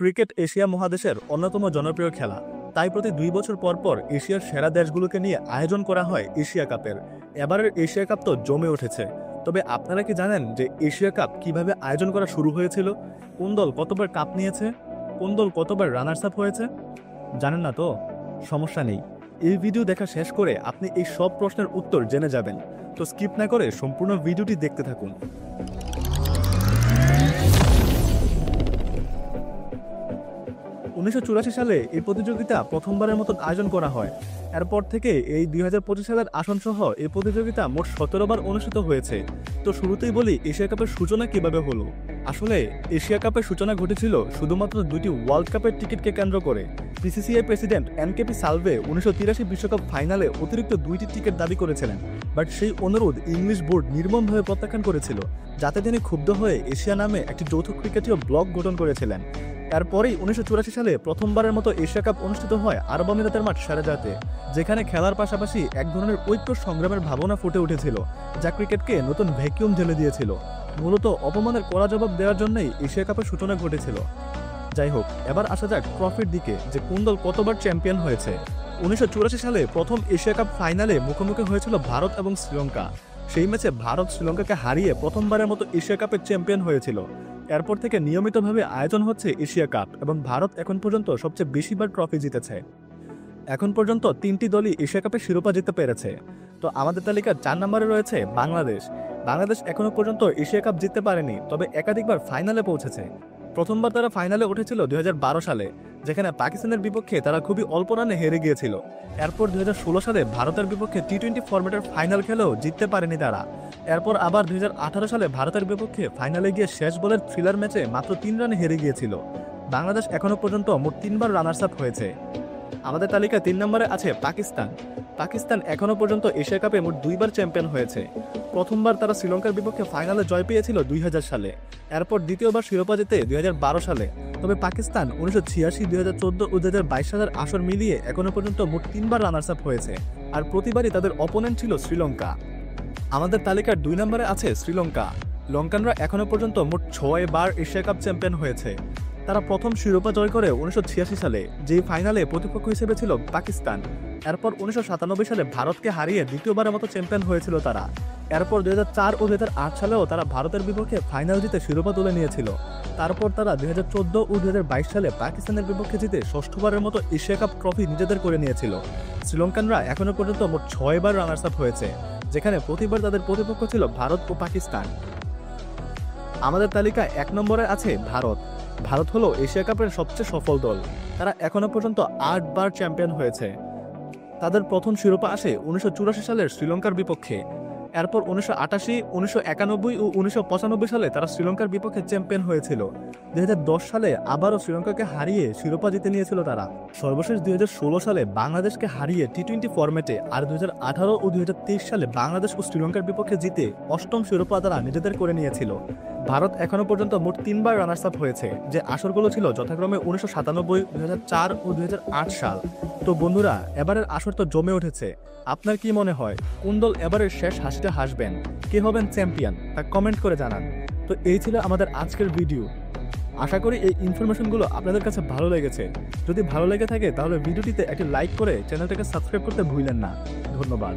Cricket Asia মহাদেশের অন্যতম জনপ্রিয় খেলা, তাই প্রতি 2 বছর পর পর এশিয়ার সেরা দেশগুলোকে নিয়ে আয়োজন করা হয় এশিয়া কাপের। এবারের এশিয়া কাপ তো জমে উঠেছে। তবে আপনারা কি জানেন যে এশিয়া কাপ কিভাবে আয়োজন করা শুরু হয়েছিল? কোন দল কতবার কাপ নিয়েছে? কোন দল কতবার রানার্স আপ হয়েছে? জানেন না তো? সমস্যা নেই, এই ভিডিও দেখা শেষ করে আপনি এই সব প্রশ্নের উত্তর জেনে যাবেন। তো স্কিপ না করে সম্পূর্ণ ভিডিওটি দেখতে থাকুন। 1984 সালে এই প্রতিযোগিতা প্রথমবারের মতো আয়োজন করা হয়। এরপর থেকে এই 2025 সালের আসনসহ এই প্রতিযোগিতা মোট 17 বার অনুষ্ঠিত হয়েছে। তো শুরুতেই বলি এশিয়া কাপের সূচনা কিভাবে হলো। আসলে এশিয়া কাপের সূচনা ঘটেছিল শুধুমাত্র 2টি ওয়ার্ল্ড কাপের টিকিটকে কেন্দ্র করে। বিসিসিআই প্রেসিডেন্ট এনকেপি সালভে 1983 বিশ্বকাপ ফাইনালে অতিরিক্ত 2টি টিকিট দাবি করেছিলেন, বাট সেই অনুরোধ ইংলিশ বোর্ড নির্মমভাবে প্রত্যাখ্যান করেছিল, যাতে তিনি ক্ষুব্ধ হয়ে এশিয়া নামে একটি যৌথ ক্রিকেটীয় ব্লক গঠন করেছিলেন। এরপরেই 1984 সালে প্রথমবারের মতো এশিয়া কাপ অনুষ্ঠিত হয় আরব আমিরাতের মাঠ শারজাতে, যেখানে খেলার পাশাপাশি এক ধরনের ঐক্য সংগ্রামের ভাবনা ফুটে উঠেছিল, যা ক্রিকেটকে নতুন ভ্যাকুয়াম ঢেলে দিয়েছিল। মূলত অপমানের কড়া জবাব দেওয়ার জন্যই এশিয়া কাপের সূচনা ঘটেছিল। যাই হোক, এবার আসা যাক ট্রফির দিকে, যে কোন দল কতবার চ্যাম্পিয়ন হয়েছে। 1984 সালে প্রথম এশিয়া কাপ ফাইনালে মুখোমুখি হয়েছিল ভারত এবং শ্রীলঙ্কা। সেই ম্যাচে ভারত শ্রীলঙ্কাকে হারিয়ে প্রথমবারের মতো এশিয়া কাপের চ্যাম্পিয়ন হয়েছিল। এরপর থেকে নিয়মিতভাবে আয়োজন হচ্ছে এশিয়া কাপ এবং ভারত এখন পর্যন্ত সবচেয়ে বেশিবার ট্রফি জিতেছে। এখন পর্যন্ত 3টি দলই এশিয়া কাপের শিরোপা জিততে পেরেছে। তো আমাদের তালিকার 4 নম্বরে রয়েছে বাংলাদেশ। বাংলাদেশ এখনো পর্যন্ত এশিয়া কাপ জিততে পারেনি, তবে একাধিকবার ফাইনালে পৌঁছেছে। প্রথমবার তারা ফাইনালে উঠেছিল 2012 সালে, যেখানে পাকিস্তানের বিপক্ষে তারা খুবই অল্প রানে হেরে গিয়েছিল। এরপর 2016 সালে ভারতের বিপক্ষে টি-20 ফরম্যাটের ফাইনাল খেলেও জিততে পারেনি তারা। এরপর আবার 2018 সালে ভারতের বিপক্ষে ফাইনালে গিয়ে শেষ বলের থ্রিলার ম্যাচে মাত্র 3 রানে হেরে গিয়েছিল। বাংলাদেশ এখনো পর্যন্ত মোট 3বার রানার্স আপ হয়েছে। আমাদের তালিকায় 3 নম্বরে আছে পাকিস্তান। পাকিস্তান এখনো পর্যন্ত এশিয়া কাপে মোট 2বার চ্যাম্পিয়ন হয়েছে। প্রথমবার তারা শ্রীলঙ্কার বিপক্ষে ফাইনালে জয় পেয়েছিল 2000 সালে। এরপর দ্বিতীয়বার শিরোপা জিতে 2012 সালে। তবে পাকিস্তান 1986, 2014 ও 2022 সালের আসর মিলিয়ে এখনো পর্যন্ত মোট 3বার রানার্স আপ হয়েছে, আর প্রতিবারই তাদের অপোনেন্ট ছিল শ্রীলঙ্কা। আমাদের তালিকার 2 নম্বরে আছে শ্রীলঙ্কা। লঙ্কানরা এখনো পর্যন্ত মোট 6 বার এশিয়া কাপ চ্যাম্পিয়ন হয়েছে। তারা প্রথম শিরোপা জয় করে 1986 সালে, যেই ফাইনালে প্রতিপক্ষ হিসেবে ছিল পাকিস্তান। এরপর 1997 সালে ভারতকে হারিয়ে দ্বিতীয়বারের মতো চ্যাম্পিয়ন হয়েছিল তারা। এরপর 2004 ও 2008 সালেও তারা ভারতের বিপক্ষে ফাইনাল জিতে শিরোপা তুলে নিয়েছিল। তারপর তারা 2014 ও 2022 সালে পাকিস্তানের বিপক্ষে জিতে 6ঠবারের মতো এশিয়া কাপ ট্রফি নিজেদের করে নিয়েছিল। শ্রীলঙ্কানরা এখনো পর্যন্ত মোট 6 বার রানার্স আপ হয়েছে, যেখানে প্রতিবার তাদের প্রতিপক্ষ ছিল ভারত ও পাকিস্তান। আমাদের তালিকায় 1 নম্বরে আছে ভারত। ভারত হলো এশিয়া কাপের সবচেয়ে সফল দল। তারা এখনো পর্যন্ত 8 বার চ্যাম্পিয়ন হয়েছে। তাদের প্রথম শিরোপা আসে 1984 সালের শ্রীলঙ্কার বিপক্ষে। এরপর 1988, 1991 ও 1995 সালে তারা শ্রীলঙ্কার বিপক্ষে চ্যাম্পিয়ন হয়েছিল। 2010 সালে আবারও শ্রীলঙ্কাকে হারিয়ে শিরোপা জিতে নিয়েছিল তারা। সর্বশেষ 2016 সালে বাংলাদেশকে হারিয়ে টি-20 ফরম্যাটে, আর 2018 ও 2023 সালে বাংলাদেশ ও শ্রীলঙ্কার বিপক্ষে জিতে 8ম শিরোপা তারা নিজেদের করে নিয়েছিল। ভারত এখনো পর্যন্ত মোট 3বার রানার্স আপ হয়েছে, যে আসরগুলো ছিল যথাক্রমে 1997, 2004 ও 2008 সাল। তো বন্ধুরা, এবারের আসর তো জমে উঠেছে। আপনার কি মনে হয় কোন দল এবারের শেষ হাসিটা হাসবেন? কে হবেন চ্যাম্পিয়ন, তা কমেন্ট করে জানান। তো এই ছিল আমাদের আজকের ভিডিও। আশা করি এই ইনফরমেশনগুলো আপনাদের কাছে ভালো লেগেছে। যদি ভালো লেগে থাকে তাহলে ভিডিওটিতে একটি লাইক করে চ্যানেলটাকে সাবস্ক্রাইব করতে ভুলেন না। ধন্যবাদ।